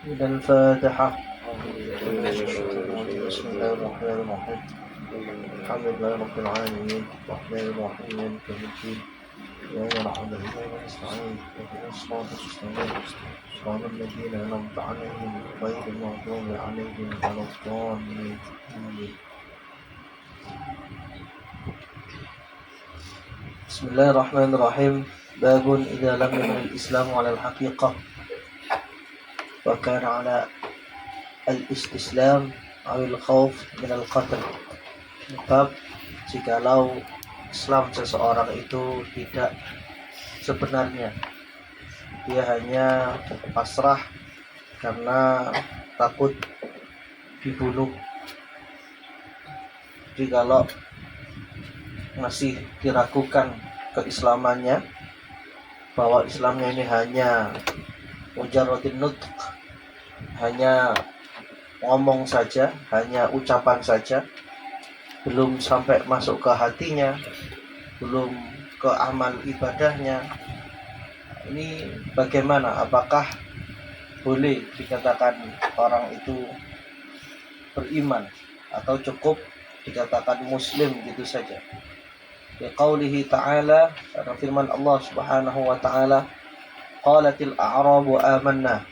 إلى الفاتحة. بسم الله الرحمن الرحيم. الحمد لله رب العالمين الرحمن الرحيم مالك يوم الدين إياك نعبد وإياك نستعين اهدنا الصراط المستقيم صراط الذين أنعمت عليهم غير المغضوب عليهم ولا الضالين آمين. بسم الله الرحمن الرحيم. باب إذا لم يكن الإسلام على الحقيقة وكان على al-istislam awil khauf minal qatl. Sebab jikalau Islam seseorang itu tidak sebenarnya, dia hanya pasrah karena takut dibunuh. Jikalau masih diragukan keislamannya, bahwa Islamnya ini hanya mujarradun nutq, hanya ngomong saja, hanya ucapan saja, belum sampai masuk ke hatinya, belum ke amal ibadahnya. Ini bagaimana? Apakah boleh dikatakan orang itu beriman atau cukup dikatakan muslim gitu saja? Biqaulihi ta'ala, karena firman Allah Subhanahu wa ta'ala, qalatil a'rabu amanna.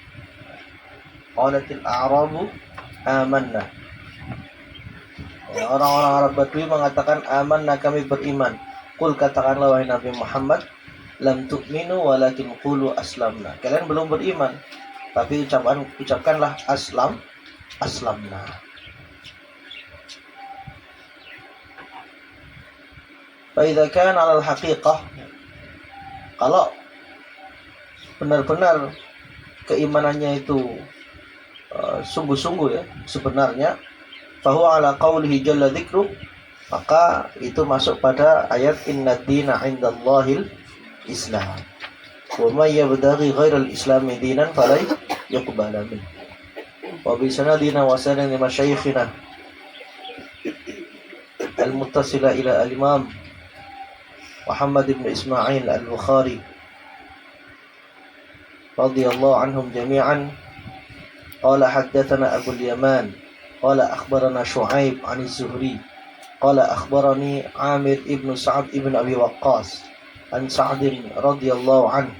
Qalatil a'rabu amanna. Orang-orang Arab Badui mengatakan amanna, kami beriman. Qul, katakanlah wahai Nabi Muhammad, lam tu'minu walakin qulu aslamna. Kalian belum beriman, tapi ucapkanlah aslamna. Fa idza kana 'ala al-haqiqah, kalau benar-benar keimanannya itu sungguh-sungguh ya, sebenarnya, fahuwa ala qawlihi jalla dzikruh, maka itu masuk pada ayat inna dina 'indallahil Islam. Wa may yabtaghi ghairal islami dinan fala yuqbala min. Wa bi sanadina wa sanadi masyayikhina al-muttasila ila al-imam Muhammad ibn Ismail al-Bukhari radhiyallahu anhum jami'an. Qala haddatsana Abu al-Yaman qala akhbarana Shu'aib 'an az-Zuhri qala akhbarani Amir ibn Sa'ad ibn Abi Waqqas an Sa'd radhiyallahu anhu,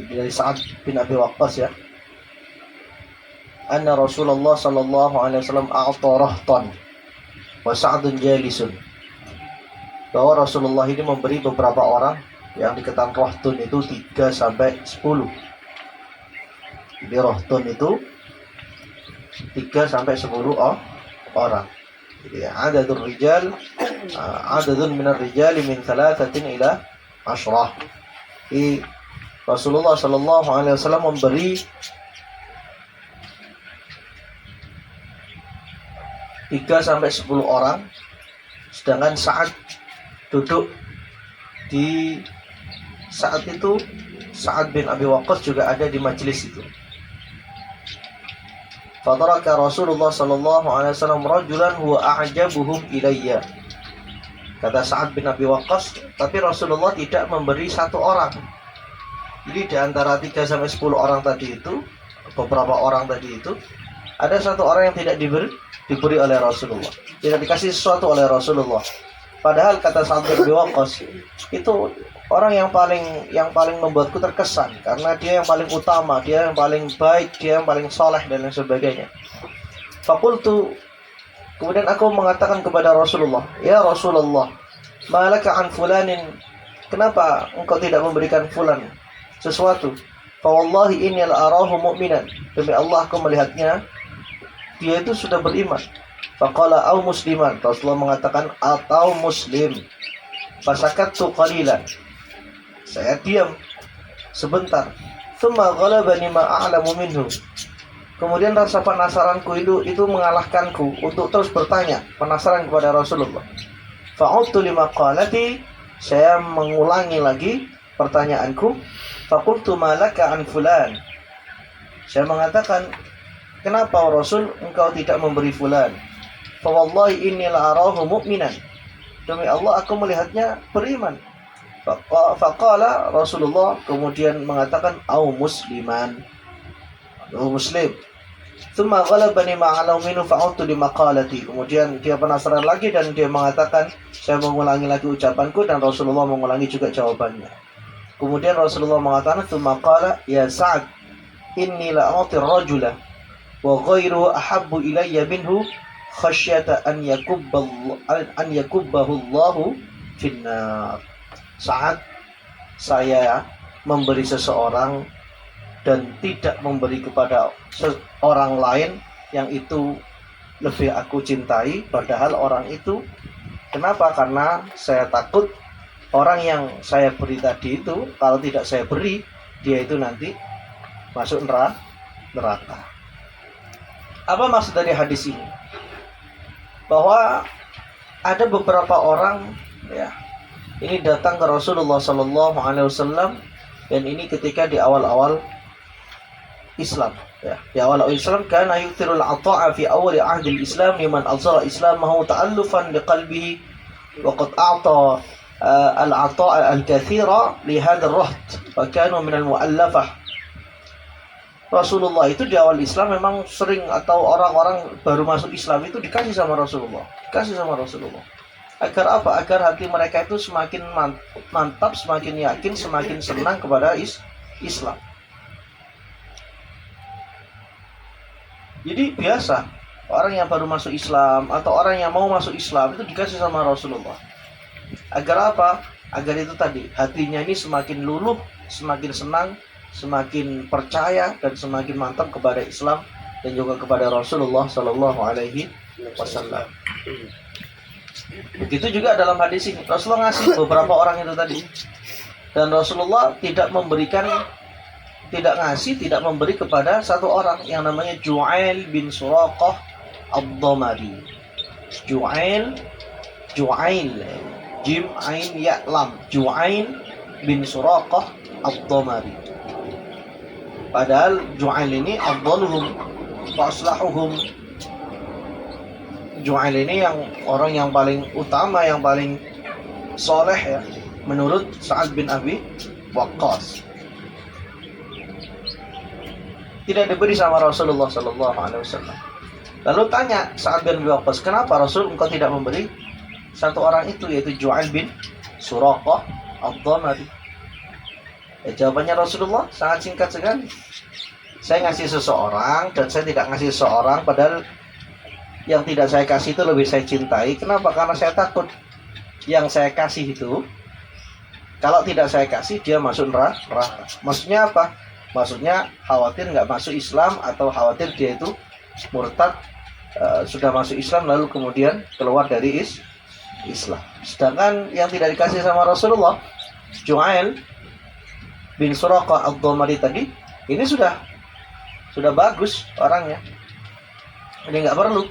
dari Sa'ad bin Abi Waqqas ya, anna Rasulullah sallallahu alaihi wasallam a'ta rahtan wa Sa'dun jalisun, bahwa Rasulullah ini memberi beberapa orang yang dikatakan rahtun itu 3 sampai 10. Jadi rahtun itu 3 sampai 10 orang. Jadi adadul rijal, adadun minar rijali min 3 ila 10. Jadi Rasulullah sallallahu alaihi wasallam memberi 3 sampai 10 orang, sedangkan Sa'ad duduk di saat itu. Sa'ad bin Abi Waqqas juga ada di majelis itu. Fadaraka Rasulullah sallallahu alaihi wasallam rajulan huwa a'jabuhum ilayya. Kata Sa'ad bin Abi Waqqas, tapi Rasulullah tidak memberi 1 orang. Jadi di antara 3 sampai 10 orang tadi itu, beberapa orang tadi itu, ada 1 orang yang tidak diberi oleh Rasulullah, tidak dikasih sesuatu oleh Rasulullah. Padahal kata Sa'ad bin Abi Waqqas, itu orang yang paling membuatku terkesan, karena dia yang paling utama, dia yang paling baik, dia yang paling soleh dan lain sebagainya. Faqultu, kemudian aku mengatakan kepada Rasulullah, ya Rasulullah, malaka an fulanin, kenapa engkau tidak memberikan fulan sesuatu? Fa wallahi inni arahu mu'minan, demi Allah aku melihatnya dia itu sudah beriman. Faqala au musliman, Rasulullah mengatakan atau muslim. Fasakattu qalilan, saya diam sebentar. Tsumma ghalabani ma a'lamu minhu, kemudian rasa penasaranku itu mengalahkanku untuk terus bertanya, penasaran kepada Rasulullah. Fa'udtu lima qalati, saya mengulangi lagi pertanyaanku. Faqultu malaka an fulan, saya mengatakan, kenapa Rasul engkau tidak memberi fulan? Fa wallahi inni la arahu mu'minan, demi Allah aku melihatnya beriman. Faqala Rasulullah kemudian mengatakan au musliman, Muslim. Tsumma ghalabani ma 'alau minhu fa'udtu li maqalati. Kemudian dia penasaran lagi dan dia mengatakan, saya mengulangi lagi ucapanku, dan Rasulullah mengulangi juga jawabannya. Kemudian Rasulullah mengatakan, "Tsumma qala ya Sa'ad, inni la a'ti ar-rajula wa ghayruhu ahabbu ilayya minhu khasyata an yakubbahu Allahu finnar." Saat saya memberi seseorang dan tidak memberi kepada orang lain yang itu lebih aku cintai, padahal orang itu, kenapa? Karena saya takut orang yang saya beri tadi itu, kalau tidak saya beri, dia itu nanti masuk neraka. Apa maksud dari hadis ini? Bahwa ada beberapa orang, ya, ini datang ke Rasulullah SAW, dan ini ketika di awal-awal Islam, ya. Di awal Islam, kana yukthirul ata'a fi awal ahdil Islam liman azhara islamahu ta'allufan liqalbihi wa qad a'ta al-ata'a al-kathira li hadha ar-raht wa kanu min al-mu'allafah. Rasulullah itu di awal Islam memang sering, atau orang-orang baru masuk Islam itu dikasih sama Rasulullah. Agar apa? Agar hati mereka itu semakin mantap, semakin yakin, semakin senang kepada Islam. Jadi biasa orang yang baru masuk Islam atau orang yang mau masuk Islam itu dikasih sama Rasulullah. Agar apa? Agar itu tadi, hatinya ini semakin luluh, semakin senang, semakin percaya, dan semakin mantap kepada Islam dan juga kepada Rasulullah Sallallahu Alaihi Wasallam. Begitu juga dalam hadis ini, Rasulullah ngasih beberapa orang itu tadi, dan Rasulullah tidak memberi kepada satu orang yang namanya Ju'ail bin Suraqah Ad-Damari. Ju'ail, Jim Ain Ya Lam, Ju'ail bin Suraqah Ad-Damari. Padahal Ju'ail ini afdaluhum wa aslahuhum. Ju'ail ini yang orang yang paling utama, yang paling soleh, ya, menurut Sa'ad bin Abi Waqqas. Tidak diberi sama Rasulullah SAW. Lalu tanya Sa'ad bin Abi Waqqas, kenapa Rasul engkau tidak memberi satu orang itu, yaitu Ju'ail bin Suraqah Ad-Damari? Jawabannya Rasulullah sangat singkat sekali. Saya ngasih seseorang dan saya tidak ngasih seseorang, padahal yang tidak saya kasih itu lebih saya cintai. Kenapa? Karena saya takut yang saya kasih itu, kalau tidak saya kasih, dia masuk neraka. Maksudnya apa? Maksudnya khawatir nggak masuk Islam, atau khawatir dia itu murtad, sudah masuk Islam lalu kemudian keluar dari Islam. Sedangkan yang tidak dikasih sama Rasulullah, Ju'ail bin Suraqah Ad-Damari tadi, ini sudah bagus orangnya, ini nggak perlu.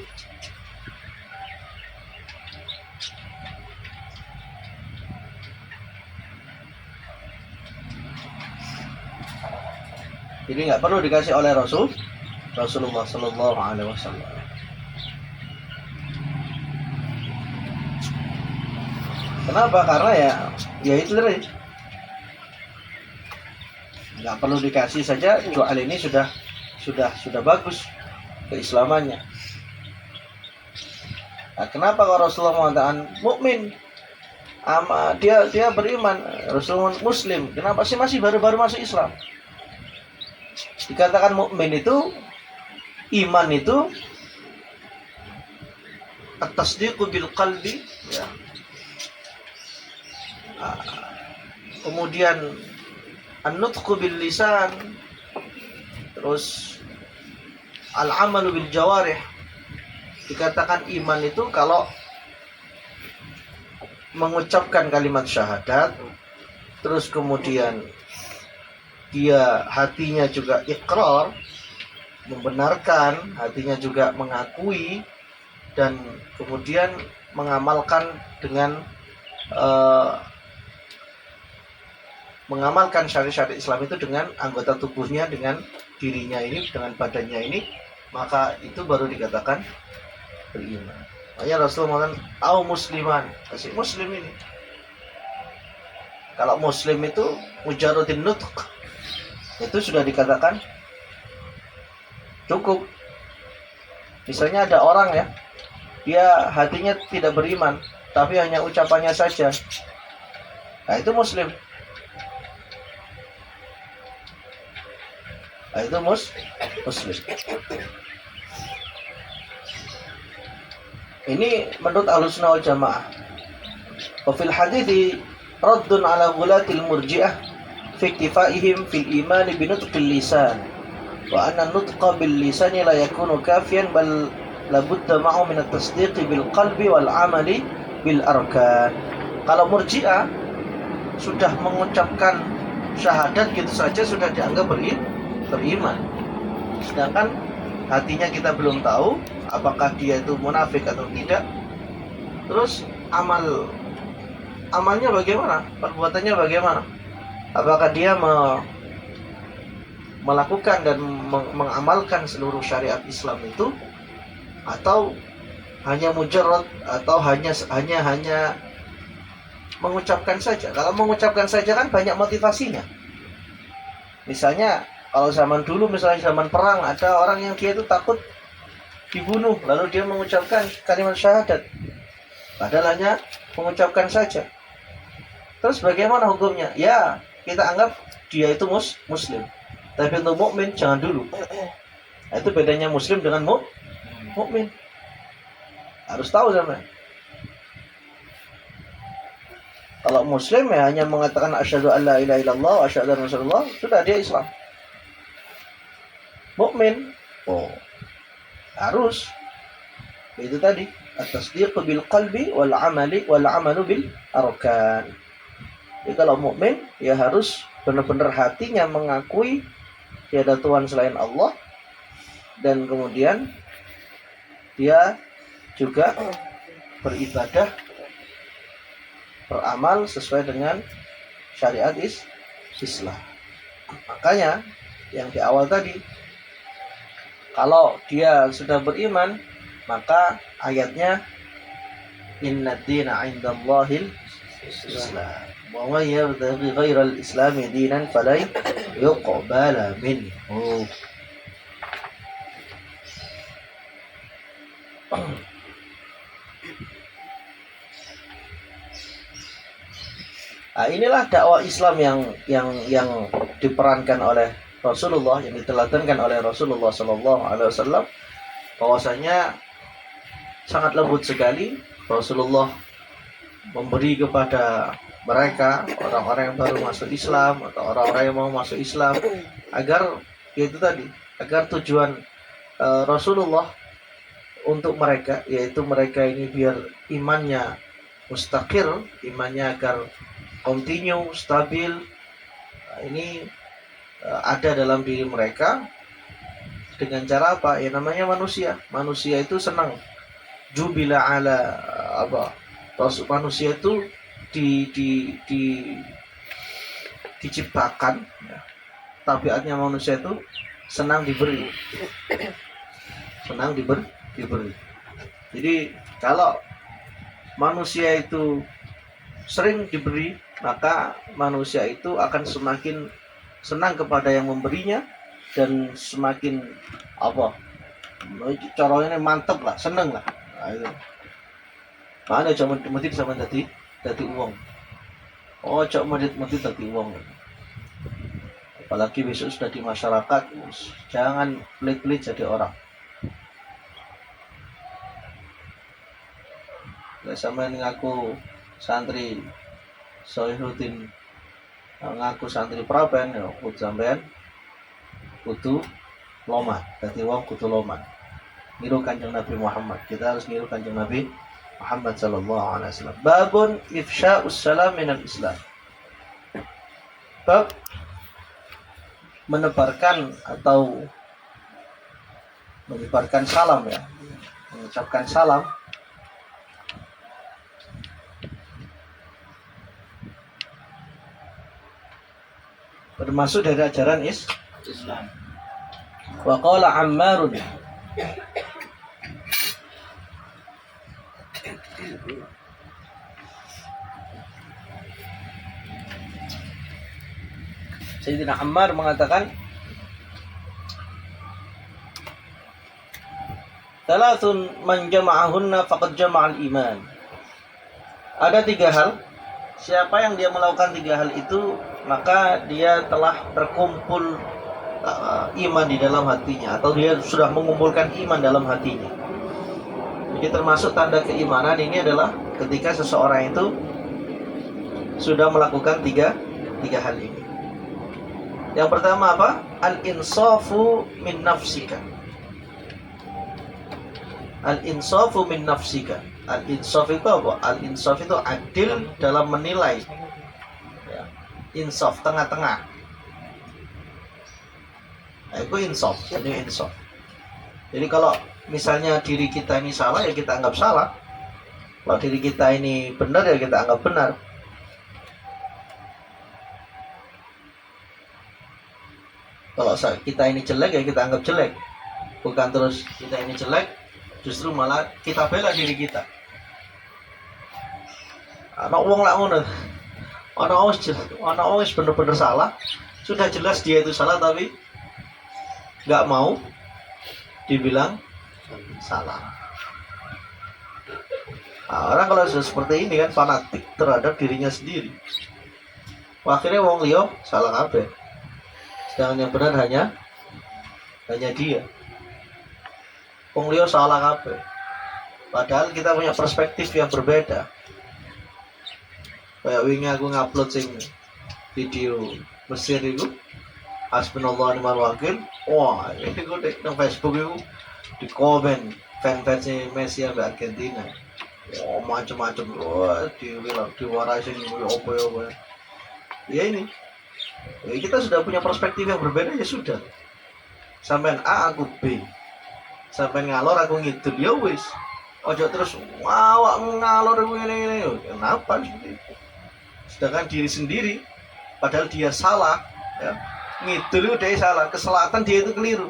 Jadi nggak perlu dikasih oleh Rasulullah Sallallahu Alaihi Wasallam. Kenapa? Karena ya itu tadi, nggak perlu dikasih saja. Ju'ail ini sudah bagus keislamannya. Nah, kenapa kalau Rasulullah mengatakan mukmin, dia beriman, Rasulullah Muslim, kenapa sih masih baru masuk Islam? Dikatakan mukmin itu, iman itu at-tasdiqu bil qalbi, ya. Kemudian an-nutqu bil lisan, terus al-amalu bil jawarih. Dikatakan iman itu kalau mengucapkan kalimat syahadat, terus kemudian dia hatinya juga iqrar, membenarkan, hatinya juga mengakui, dan kemudian mengamalkan dengan mengamalkan syariat Islam itu dengan anggota tubuhnya, dengan dirinya ini, dengan badannya ini, maka itu baru dikatakan beriman. Makanya Rasulullah mengatakan au musliman, kasih muslim ini. Kalau muslim itu mujarradin nutq, itu sudah dikatakan Cukup. Misalnya ada orang ya, dia hatinya tidak beriman, tapi hanya ucapannya saja. Nah itu muslim. Nah itu muslim. Ini menurut Ahlussunnah wal Jamaah. Wa fil hadithi raddun ala ghulatil murji'ah fi iktifaihim fil iman bi nutqil lisan. Wa anna nutqa bil lisani la yakunu kafiyan bal labudda ma'u min at-tasdiq bil qalbi wal amali bil arkan. Kalau murji'ah sudah mengucapkan syahadat gitu saja sudah dianggap beriman. Sedangkan hatinya kita belum tahu apakah dia itu munafik atau tidak. Terus amalnya bagaimana? Perbuatannya bagaimana? Apakah dia melakukan dan mengamalkan seluruh syariat Islam itu, atau hanya mujarrad, atau hanya mengucapkan saja? Kalau mengucapkan saja kan banyak motivasinya. Misalnya kalau zaman dulu, misalnya zaman perang, ada orang yang dia itu takut dibunuh, lalu dia mengucapkan kalimat syahadat, padahal hanya mengucapkan saja. Terus bagaimana hukumnya? Ya, kita anggap dia itu muslim. Tapi untuk mukmin jangan dulu. Nah, itu bedanya muslim dengan mukmin. Harus tahu sama. Kalau muslim ya hanya mengatakan asyhadu an la ilaha illallah wa asyhadu anna rasulullah, sudah dia Islam. Mukmin, harus itu tadi at-tasdiq bil qalbi wal amalu bil arkan. Jadi kalau mukmin ya harus benar-benar hatinya mengakui tiada Tuhan selain Allah, dan kemudian dia juga beribadah, beramal sesuai dengan syariat Islam. Makanya yang di awal tadi, kalau dia sudah beriman, maka ayatnya inna dina indallahil Islam. Wa man yabtaghi ghairal islami dinan falan yuqbala minhu. Nah, inilah dakwah Islam yang diperankan oleh Rasulullah, yang diteladankan oleh Rasulullah SAW, bahwasanya sangat lembut sekali Rasulullah memberi kepada mereka, orang-orang yang baru masuk Islam atau orang-orang yang mau masuk Islam, agar yaitu tadi, agar tujuan Rasulullah untuk mereka, yaitu mereka ini biar imannya mustaqir, imannya agar continue, stabil. Nah, ini ada dalam diri mereka dengan cara apa? Ya namanya manusia. Manusia itu senang. Jubila ala apa? Manusia itu diciptakan, ya. Tabiatnya manusia itu senang diberi. Senang diberi. Jadi kalau manusia itu sering diberi, maka manusia itu akan semakin senang kepada yang memberinya, dan semakin apa, caranya mantep lah, seneng lah. Nah, itu mana cuma mesti sama tadi uang. Cok mesti tadi uang. Apalagi besok sudah di masyarakat, jangan pelit-pelit jadi orang. Sama ngaku santri Sohiruddin, ngaku santri Praben, ya kudu sampean kudu loman. Dadi wong kudu loman. Niru Kanjeng Nabi Muhammad. Kita harus niru Kanjeng Nabi Muhammad sallallahu alaihi wasallam. Babun ifsya'us salam minal Islam. Bab menebarkan atau menyebarkan salam, ya. Mengucapkan salam termasuk dari ajaran Islam. Wa qala Ammar, Sayyidina Ammar mengatakan, Thalathun man jama'ahunna faqad jama'al iman. Ada 3 hal. Siapa yang dia melakukan 3 hal itu, maka dia telah terkumpul iman di dalam hatinya, atau dia sudah mengumpulkan iman dalam hatinya. Jadi termasuk tanda keimanan ini adalah ketika seseorang itu sudah melakukan tiga hal ini. Yang pertama apa? Al-insafu min nafsika. Al-insafu min nafsika. Al-insaf itu apa? Al-insaf itu adil dalam menilai. Ya. Insaf, tengah-tengah. Nah, itu insaf. Jadi insaf. Jadi kalau misalnya diri kita ini salah, ya kita anggap salah. Kalau diri kita ini benar, ya kita anggap benar. Kalau kita ini jelek, ya kita anggap jelek. Bukan terus kita ini jelek, justru malah kita bela diri kita. Anak wong lak ngono. Anak wong bener-bener salah. Sudah jelas dia itu salah, tapi nggak mau dibilang salah. Nah, orang kalau sudah seperti ini kan fanatik terhadap dirinya sendiri. Akhirnya wong liya salah kabeh. Sedangkan yang benar hanya dia. Wong liya salah kabeh. Padahal kita punya perspektif yang berbeda. Kayak wingi aku ngupload sing video Mesir itu, Hasbunallah wa ni'mal wakil. Wah, ini gue di Facebook itu di komen fans Messi sampai Argentina. Oh, macam-macam. Wah, diwarai sing opo-opo. Ya ini. Ya, kita sudah punya perspektif yang berbeda, ya sudah. Sampean A, aku B. Sampean ngalor, aku ngidul. Ya wis. Ojo terus awak ngalor ini. Kenapa seperti itu? Sedangkan diri sendiri, padahal dia salah, ya. Ngidul dia salah, ke selatan dia itu keliru.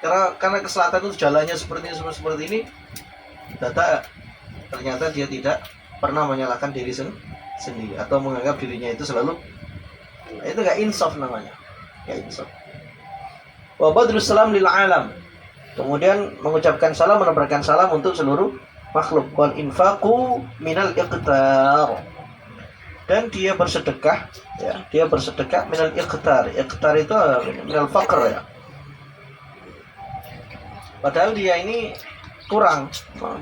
Karena ke selatan itu jalannya seperti ini, ternyata dia tidak pernah menyalahkan diri sendiri atau menganggap dirinya itu selalu. Itu gak insaf namanya. Gak insaf. Wa badrus salam lil alam. Kemudian mengucapkan salam, menebarkan salam untuk seluruh makhluk. Wal infaqu minal iqtar. Dan dia bersedekah, ya, dia bersedekah minal iqtar. Iqtar itu minal faqr, ya. Padahal dia ini kurang.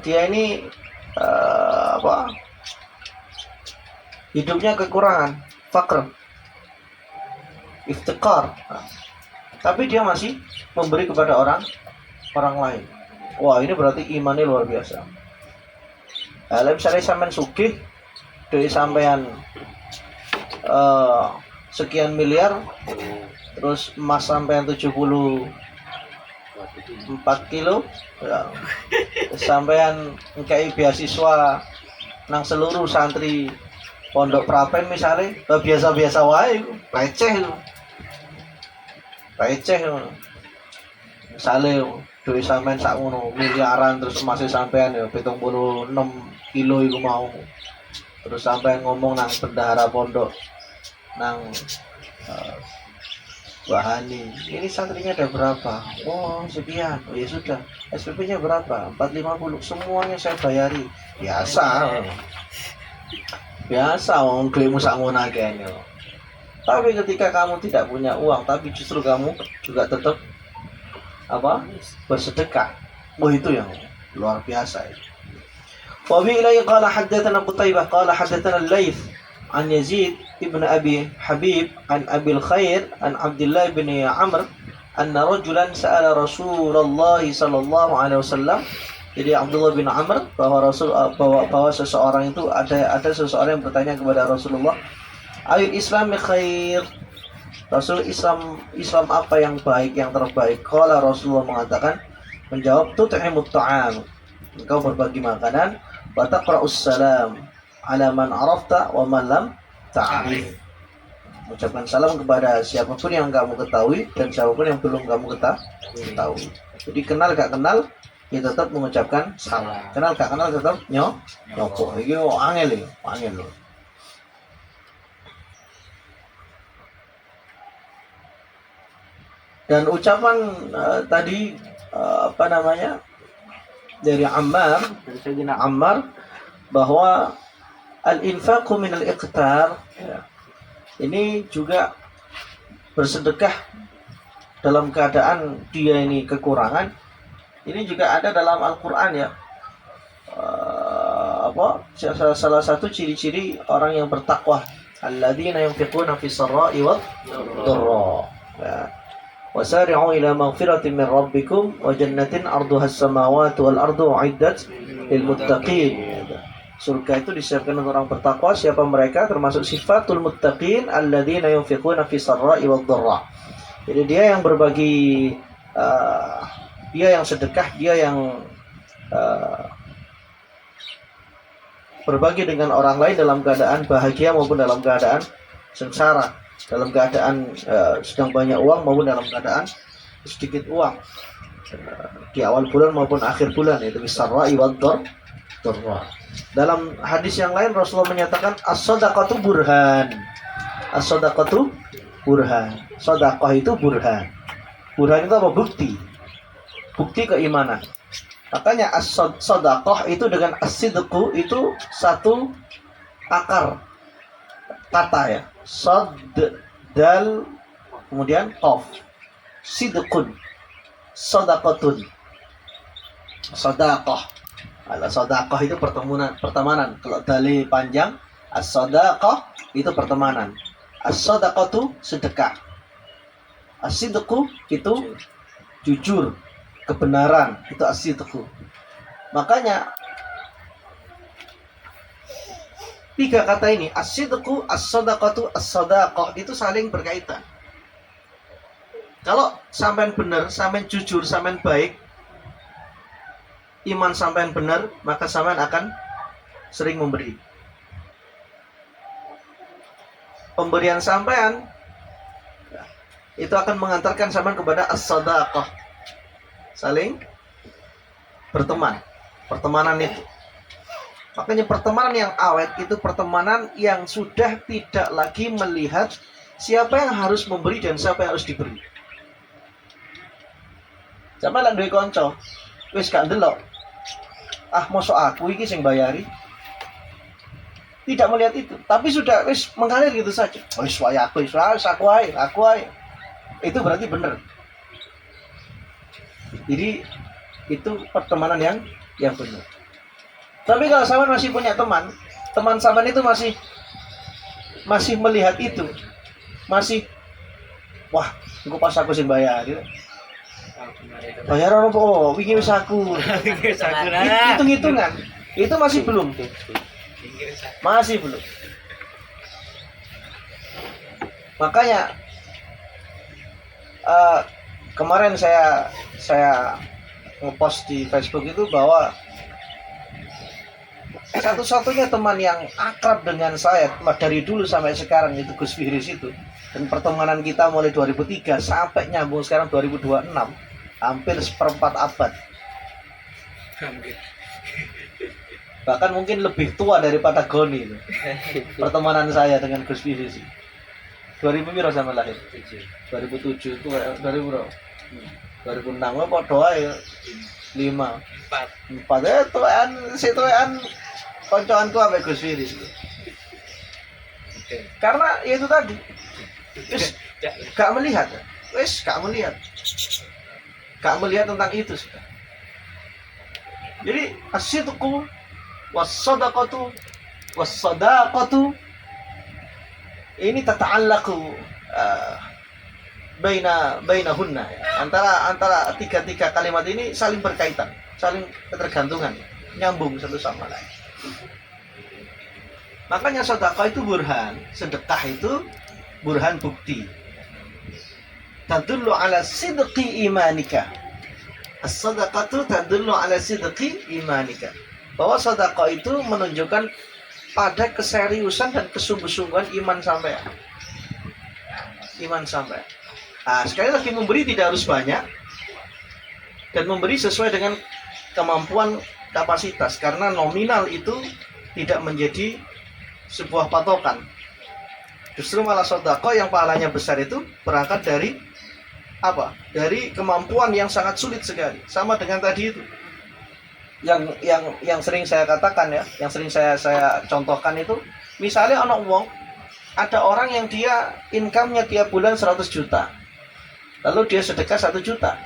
Dia ini hidupnya kekurangan, faqr, iftiqar. Tapi dia masih memberi kepada orang lain. Wah, ini berarti imannya luar biasa. Misalnya sampean sugih, dari sampean sekian miliar, terus emas sampean 74 kilo, ya. Sampean ngkai beasiswa nang seluruh santri pondok Prapen misalnya, biasa-biasa wae, receh. Misalnya duit sampean sak ngono miliaran, terus masih sampean ya 76 kilo iku mau. Terus sampean ngomong nang bendahara pondok nang Wahani, ini santrinya ada berapa? Oh, sekian. Oh, ya sudah. SPP-nya berapa? 450. Semuanya saya bayari. Biasa wong duitmu sak ngono akeh. Tapi ketika kamu tidak punya uang, tapi justru kamu juga tetap bersedekah. Oh, itu yang luar biasa. Wa bi ilai qala haddatsana Qutaibah qala haddatsana Al-Laits an Yazid ibn Abi Habib an Abil Khair an Abdullah bin Amr anna rajulan sa'ala Rasulullah sallallahu alaihi wasallam. Jadi Abdullah bin Amr bahwa seseorang itu ada seseorang yang bertanya kepada Rasulullah, ayul Islam khair? Rasul, Islam apa yang baik, yang terbaik? Qala, Rasulullah mengatakan, menjawab, tut'imut ta'am, engkau berbagi makanan, wa taqra'us salam ala man arafta wa man lam ta'rif. Mengucapkan salam kepada siapapun yang kamu ketahui dan siapapun yang belum kamu ketahui. Jadi kenal gak kenal, ya tetap mengucapkan salam. Kenal gak kenal tetap nyopo. Iki angel. Dan ucapan tadi dari Sayyidina Ammar bahwa al-infaqu min al-iqtar, ya, ini juga bersedekah dalam keadaan dia ini kekurangan. Ini juga ada dalam Al-Qur'an ya. Salah satu ciri-ciri orang yang bertakwa, alladzina yunfiquna fis sarra'i wad dharra. Ya. Wasari'u ila maghfiratin min rabbikum wa jannatin 'arduha as-samawati wal ardu 'iddat lil muttaqin. Surga itu disiapkan untuk orang bertakwa. Siapa mereka? Termasuk sifatul muttaqin alladzina yunfiquna fis sarra'i wad dharra. Jadi dia yang berbagi, dia yang sedekah, dia yang berbagi dengan orang lain dalam keadaan bahagia maupun dalam keadaan sengsara, dalam keadaan sedang banyak uang maupun dalam keadaan sedikit uang, di awal bulan maupun akhir bulan, itu bisarra'i wad dharra. Dalam hadis yang lain Rasulullah menyatakan as-shadaqatu burhan. As-shadaqatu burhan. Sedekah itu burhan. Burhan itu apa? Bukti. Bukti keimanan. Makanya as-shadaqah itu dengan as-sidqu itu satu akar kata ya. Sad, dal, kemudian qaf. Sidqun, sadaqatun, sadaqah. Sadaqah itu pertemanan. Kalau dalil panjang, as-sadaqah itu pertemanan. As-sadaqatu sedekah. As-sidqu itu jujur, kebenaran, itu as-sidqu. Makanya tiga kata ini, as-sidqu, as-sadaqatu, as-sadaqah, itu saling berkaitan. Kalau sampean benar, sampean jujur, sampean baik, iman sampean benar, maka sampean akan sering memberi. Pemberian sampean itu akan mengantarkan sampean kepada as-sadaqah. Saling berteman. Pertemanan itu. Makanya pertemanan yang awet itu pertemanan yang sudah tidak lagi melihat siapa yang harus memberi dan siapa yang harus diberi. Sampai lek duwe kanca, wis gak ndelok. Mosok aku iki sing bayari. Tidak melihat itu, tapi sudah wis mengalir gitu saja. Wis wae aku ae. Itu berarti benar. Jadi itu pertemanan yang benar. Tapi kalau sampean masih punya teman sampean itu masih melihat itu. Masih wah, engko pas aku sing bayar gitu. Bayar apa? Wingi wis aku. Hitung-hitungan. Itu masih belum. Makanya kemarin saya ngepost di Facebook itu bahwa satu-satunya teman yang akrab dengan saya dari dulu sampai sekarang itu Gus Fihris itu. Dan pertemanan kita mulai 2003 sampai nyambung sekarang 2026, hampir seperempat abad. Bahkan mungkin lebih tua daripada Goni itu. Pertemanan saya dengan Gus Fihris. 2000 piro sama lahir? 2007 itu 2000 bro. 2006 kok doa ya 5 4 ya tuan koncoanku ambek Gus Fihris. Karena ya itu tadi wis gak melihat tentang itu sudah. Jadi as-sidqu was-sadaqatu ini tata'allaqu bainahunna ya. Antara tiga kalimat ini saling berkaitan, saling ketergantungan, nyambung satu sama lain. Makanya sedekah itu burhan, sedekah itu burhan bukti. Tadullu ala sidqi imanika. As-sadaqatu tadullu ala sidqi imanika. Bahwa sedekah itu menunjukkan pada keseriusan dan kesungguh-sungguhan iman sampean. Sekali lagi memberi tidak harus banyak dan memberi sesuai dengan kemampuan kapasitas, karena nominal itu tidak menjadi sebuah patokan. Justru malah sedekah yang pahalanya besar itu berangkat dari apa? Dari kemampuan yang sangat sulit sekali. Sama dengan tadi itu. yang sering saya katakan ya, yang sering saya contohkan itu, misalnya ada orang yang dia income-nya tiap bulan 100 juta. Lalu dia sedekah 1 juta.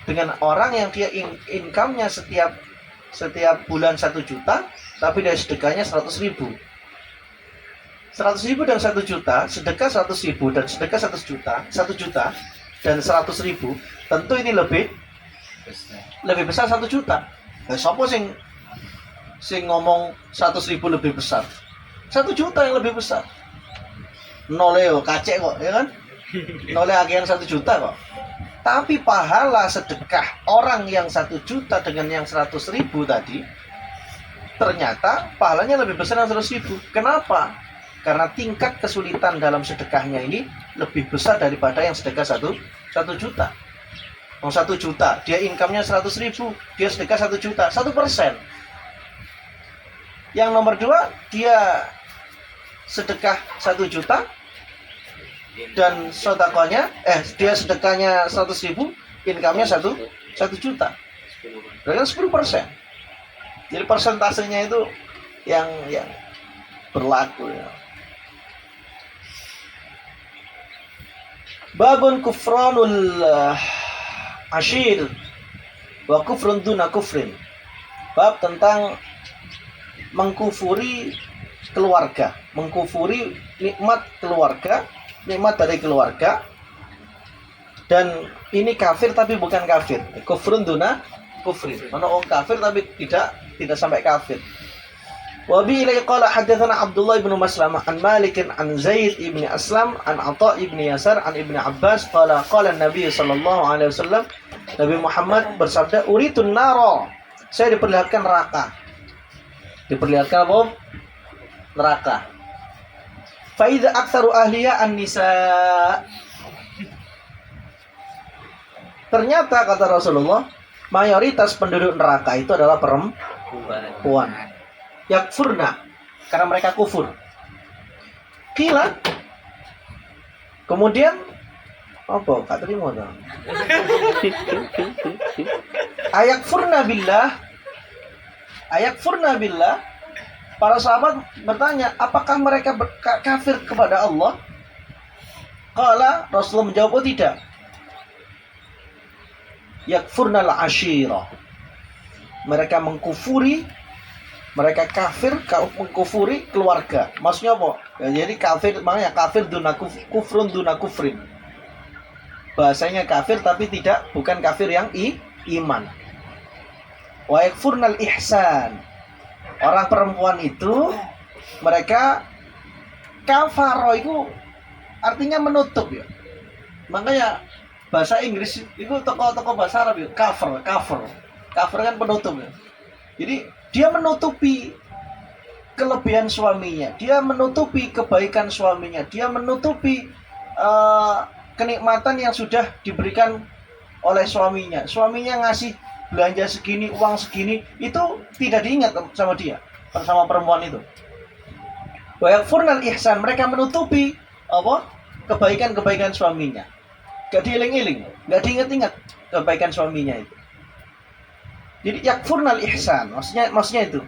Dengan orang yang dia income-nya setiap bulan 1 juta, tapi dia sedekahnya 100 ribu. 100 ribu dan 1 juta, sedekah 100 ribu dan sedekah 1 juta, 1 juta dan 100 ribu, tentu ini lebih besar 1 juta. Nah, siapa sing ngomong 100 ribu lebih besar? 1 juta yang lebih besar. Noleo kacek kok, ya kan? Noleo agian 1 juta kok. Tapi pahala sedekah orang yang 1 juta dengan yang 100 ribu tadi, ternyata pahalanya lebih besar yang 100 ribu. Kenapa? Karena tingkat kesulitan dalam sedekahnya ini lebih besar daripada yang sedekah 1 juta. 1 juta, dia income-nya 100 ribu, dia sedekah 1 juta, 1%. Yang nomor 2, dia sedekah 1 juta dan sodakohnya, dia sedekahnya 100 ribu, income-nya 1 juta. Berarti 10%. Jadi persentasenya itu yang berlaku ya. Babun kufranul ashir wa kufrun duna kufrin. Bab tentang mengkufuri keluarga, mengkufuri nikmat keluarga, nikmat dari keluarga, dan ini kafir tapi bukan kafir. Kufrun duna kufrin. Mana orang kafir tapi tidak sampai kafir. Wa bi ilai qala hadatsana Abdullah bin Maslamah an Malik an Zaid ibn Aslam an Atha ibn Yasar an Ibnu Abbas qala Nabi sallallahu alaihi wasallam, Nabi Muhammad bersabda, uritun naro, saya diperlihatkan neraka. Diperlihatkan apa? Neraka. Fa idza aktsaru ahliya an-nisa. Ternyata kata Rasulullah, mayoritas penduduk neraka itu adalah perempuan. Yakfurna, karena mereka kufur. Qila, kemudian apa? Kata terima dong. Ayakfurna billah. Para sahabat bertanya, apakah mereka kafir kepada Allah? Qala, Rasulullah menjawab, oh tidak. Yakfurnal ashira. Mereka mengkufuri keluarga. Maksudnya apa? Ya, jadi kafir, makanya kafir kufrun duna kufrin. Bahasanya kafir tapi bukan kafir yang iman. Wa yakfurnal ihsan. Orang perempuan itu mereka kafaro itu artinya menutup ya. Makanya bahasa Inggris itu tokoh-tokoh bahasa Arab ya, cover kan penutup ya. Jadi dia menutupi kelebihan suaminya, dia menutupi kebaikan suaminya, dia menutupi kenikmatan yang sudah diberikan oleh suaminya. Suaminya ngasih belanja segini, uang segini, itu tidak diingat sama dia, bersama perempuan itu. Wa yakfurnal ihsan, mereka menutupi kebaikan-kebaikan suaminya. Gak diiling-iling, gak diingat-ingat kebaikan suaminya itu. Jadi yakfurnal ihsan, maksudnya itu.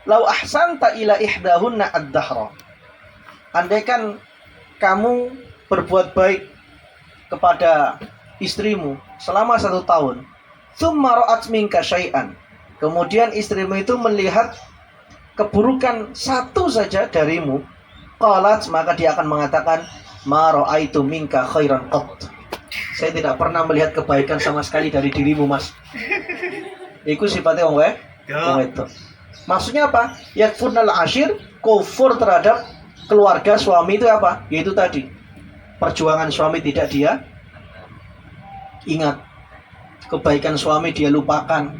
Lau ahsanta ila ihdahunna ad-dahra. Andaikan kamu berbuat baik kepada istrimu selama 1 tahun, tsumma ra'at minka syai'an, kemudian istrimu itu melihat keburukan satu saja darimu, qalat, maka dia akan mengatakan, ma ra'aitu minka khairan qat. Saya tidak pernah melihat kebaikan sama sekali dari dirimu, Mas. Iku sifatnya wong itu. Maksudnya apa? Yakfurnal ashir, kufur terhadap keluarga suami itu apa? Yaitu tadi, perjuangan suami tidak dia ingat, kebaikan suami dia lupakan,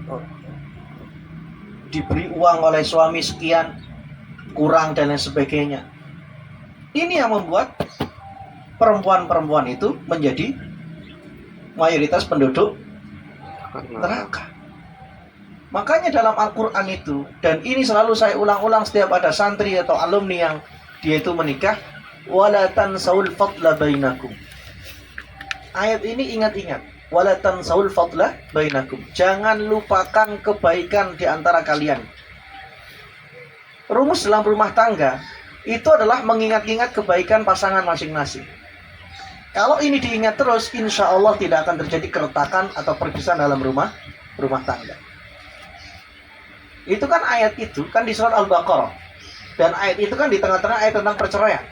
diberi uang oleh suami sekian kurang dan lain sebagainya. Ini yang membuat perempuan-perempuan itu menjadi mayoritas penduduk neraka. Makanya dalam Al-Quran itu, dan ini selalu saya ulang-ulang setiap ada santri atau alumni yang dia itu menikah, wala tansaul fadla bainakum. Ayat ini ingat-ingat. wala tansawul fadla bainakum. Jangan lupakan kebaikan di antara kalian. Rumus dalam rumah tangga itu adalah mengingat-ingat kebaikan pasangan masing-masing. Kalau ini diingat terus, insya Allah tidak akan terjadi keretakan atau perpisahan dalam rumah tangga. Itu kan ayat itu kan di surat Al-Baqarah. Dan ayat itu kan di tengah-tengah ayat tentang perceraian.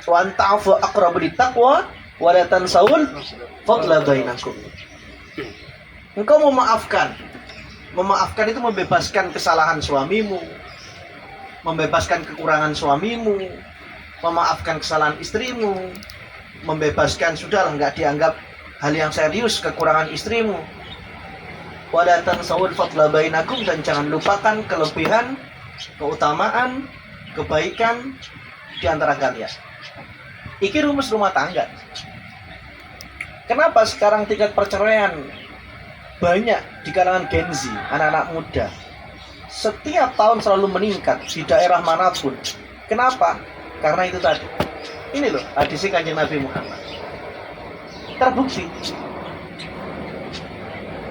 Wa anta'fu aqrabu littaqwa wa la tansawul fadla bainakum. Engkau memaafkan. Memaafkan itu membebaskan kesalahan suamimu, membebaskan kekurangan suamimu, memaafkan kesalahan istrimu, membebaskan sudahlah nggak dianggap hal yang serius kekurangan istrimu. Wa la tansawul fadla bainakum, dan jangan lupakan kelebihan, keutamaan, kebaikan di antara kalian. Iki rumus rumah tangga. Kenapa sekarang tingkat perceraian banyak di kalangan Gen Z, anak-anak muda? Setiap tahun selalu meningkat di daerah manapun. Kenapa? Karena itu tadi. Ini loh hadis Kanjeng Nabi Muhammad. Terbukti.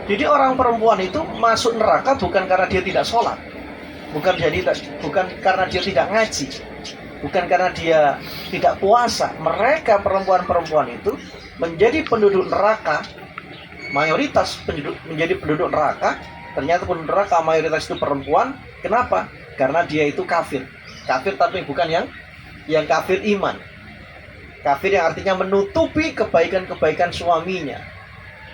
Jadi orang perempuan itu masuk neraka bukan karena dia tidak sholat, bukan karena dia tidak ngaji, bukan karena dia tidak puasa. Mereka perempuan-perempuan itu menjadi penduduk neraka. Mayoritas menjadi penduduk neraka. Ternyata penduduk neraka mayoritas itu perempuan. Kenapa? Karena dia itu kafir. Kafir tapi bukan yang kafir iman. Kafir yang artinya menutupi kebaikan-kebaikan suaminya,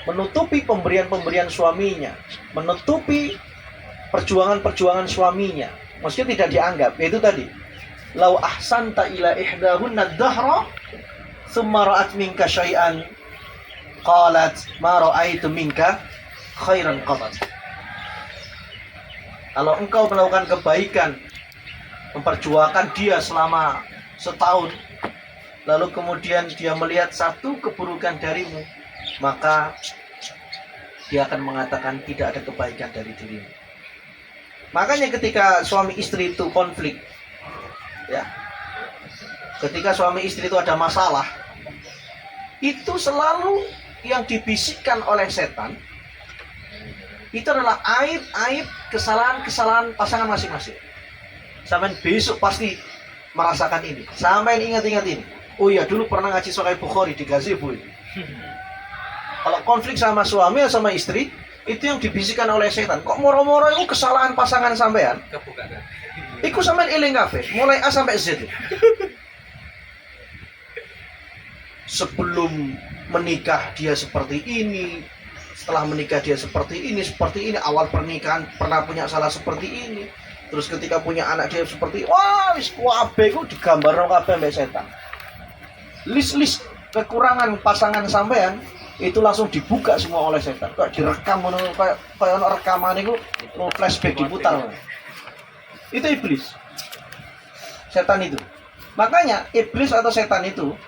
menutupi pemberian-pemberian suaminya, menutupi perjuangan-perjuangan suaminya. Maksudnya tidak dianggap. Yaitu tadi, lau ahsanta ila ihdahunna dahra thumma ra'at minka syai'an qalat ma ra'aitu minka khairan qatat. Kalau engkau melakukan kebaikan, memperjuangkan dia selama setahun, lalu kemudian dia melihat satu keburukan darimu, maka dia akan mengatakan tidak ada kebaikan dari dirimu. Makanya ketika suami istri itu konflik, ya, ketika suami istri itu ada masalah, itu selalu yang dibisikkan oleh setan itu adalah aib-aib, kesalahan-kesalahan pasangan masing-masing. Sampai besok pasti merasakan ini. Sampai ingat-ingat ini. Oh iya, dulu pernah ngaji Sahih Bukhari di gazebo ini. Kalau konflik sama suami atau sama istri, itu yang dibisikkan oleh setan. Kok moro-moro itu kesalahan pasangan sampean? Iku sampean eling kabeh, mulai A sampai Z. Sebelum menikah dia seperti ini, setelah menikah dia seperti ini, awal pernikahan pernah punya salah seperti ini, terus ketika punya anak dia seperti, wah, wis kabeh ku digambarno kabeh mbek setan. List kekurangan pasangan sampean itu langsung dibuka semua oleh setan. Kok direkam ngono kayak ono rekaman iku flashback diputar. Itu iblis. Setan itu. Makanya iblis atau setan itu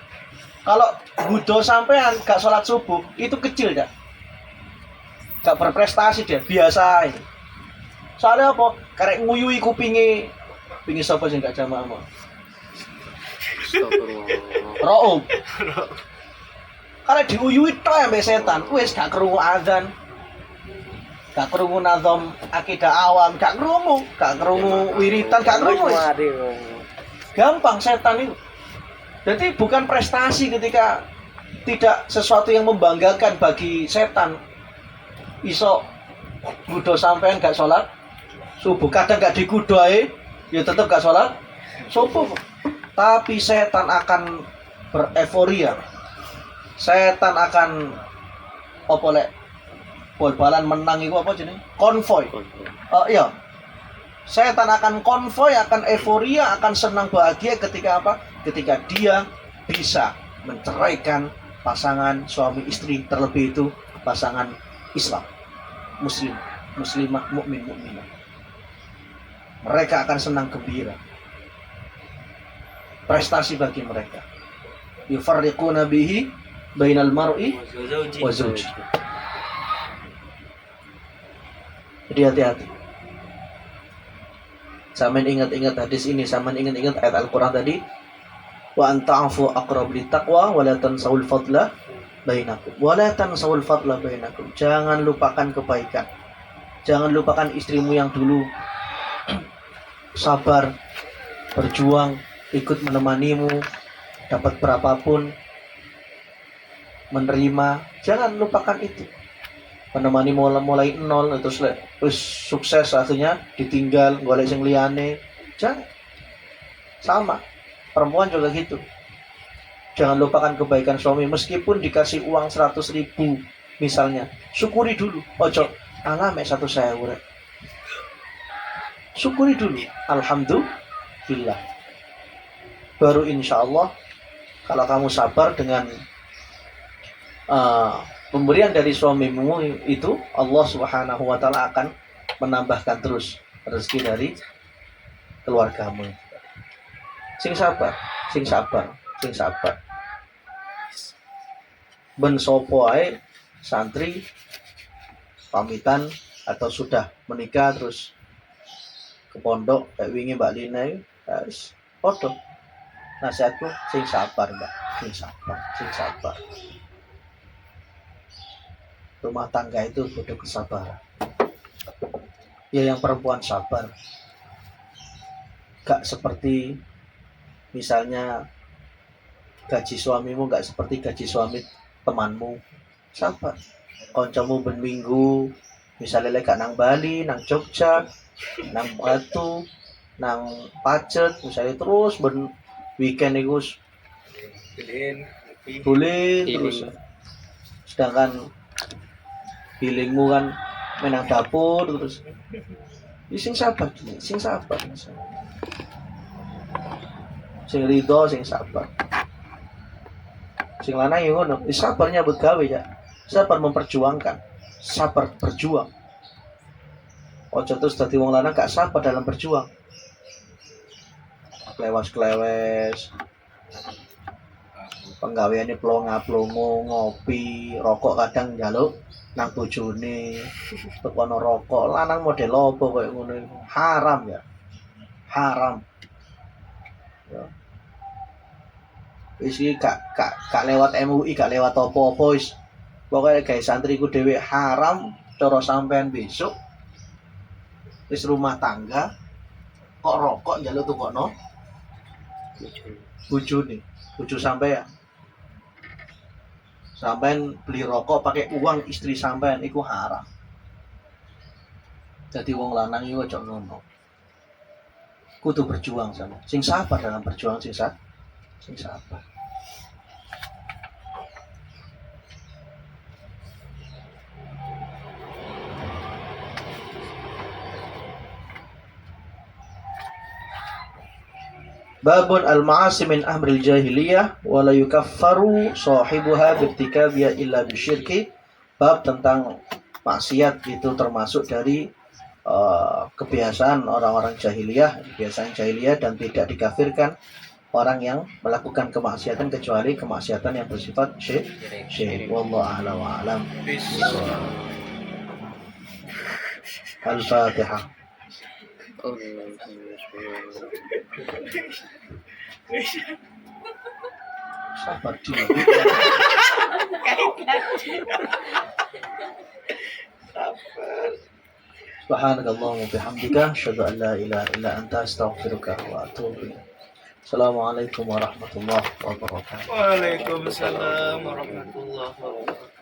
kalau gudo sampean gak sholat subuh itu kecil dah. Gak berprestasi dia, biasa ini. Soalnya apa? Karek nguyui kupingi sapa sing gak jamaah mau. Ro'ub. Karena diuyui tok ambek setan, wis gak krungu azan. Gak krungu nazam akidah awam, gak krungu wiritan, gak krungu. Gampang setan itu. Jadi bukan prestasi ketika tidak sesuatu yang membanggakan bagi setan. Iso gudo sampean gak sholat subuh, kadang gak digudo ae ya tetep gak sholat subuh. Tapi setan akan bereforia. Setan akan apa lek bal-balan menang iku apa jenenge? Konvoy. Iya. Setan akan konvoy, akan euforia, akan senang bahagia ketika apa? Ketika dia bisa menceraikan pasangan suami istri, terlebih itu pasangan Islam, muslim, muslimah, mukmin, mukminah. Mereka akan senang gembira. Prestasi bagi mereka. Yufarriquna bihi bainal mar'i wa zawji. Jadi hati-hati. Sampeyan ingat-ingat hadis ini, sampeyan ingat-ingat ayat Al-Qur'an tadi. Wa anta'fu aqrab littaqwa wa la tansawul fadla bainakum wala tansawul fadla bainakum. Jangan lupakan kebaikan. Jangan lupakan istrimu yang dulu sabar, berjuang, ikut menemanimu, dapat berapapun, menerima. Jangan lupakan itu. Menemani mulai nol, terus sukses akhirnya ditinggal, golek sing liyane. Jangan. Sama. Perempuan juga gitu. Jangan lupakan kebaikan suami. Meskipun dikasih uang 100.000 misalnya, syukuri dulu. Ojo, alah mek 1.000 rek. Syukuri dulu. Alhamdulillah. Baru insya Allah, kalau kamu sabar dengan pemberian dari suamimu itu, Allah Subhanahu wa Ta'ala akan menambahkan terus rezeki dari keluargamu. Sing sabar, sing sabar, sing sabar. Ben sopo ae santri pamitan atau sudah menikah terus ke pondok kayak wingi Mbak Lina itu, guys, foto. Nasihatku sing sabar, Mbak, sing sabar, sing sabar. Rumah tangga itu butuh kesabaran. Ya yang perempuan sabar. Gak seperti misalnya gaji suamimu gak seperti gaji suami temanmu. Sabar. Koncomu ben minggu misalnya lek nang Bali, nang Jogja, nang Batu, nang Pacet, misalnya terus ben weekend iku bulin terus. Sedangkan healingmu kan menang dapur terus. Sing sabar, sing sabar. Sing ridho, sing sabar. Sing lanang yo ngono, sabarnya begawe ya. Sabar memperjuangkan, sabar berjuang. Ojo terus dadi wong lanang gak sabar dalam berjuang. Klewas-klewes. Penggaweane plonga-plongo, ngopi, rokok kadang njaluk nang bojone. Tekono rokok, lanang model apa koyo ngono iku. Haram ya. Haram. Ya. Wis iki gak lewat MUI, gak lewat apa-apa wis. Pokoke gawe santriku dhewe haram cara sampean besok. Wis rumah tangga kok rokok njaluk tukokno bojone. Bojo sampean. Sampean beli rokok pakai uang istri sampean iku haram. Jadi wong lanang iku aja ngono. Kudu berjuang sama. Sing sabar dalam berjuang, sing sabar. Babun al-ma'asi min amril jahiliyah wa la yukaffaru sahibuha birtikabiya illa bisyirki. Bab tentang maksiat itu termasuk dari kebiasaan orang-orang jahiliyah, kebiasaan jahiliyah, dan tidak dikafirkan orang yang melakukan kemaksiatan kecuali kemaksiatan yang bersifat syirik. Wallahu a'lam wa a'lam. Al-Fatihah. Sabar dulu. Subhanakallahumma bihamdika asyhadu an la ilaha illa anta astaghfiruka wa atubu ilaik. Assalamualaikum warahmatullahi wabarakatuh. Waalaikumsalam warahmatullahi wabarakatuh.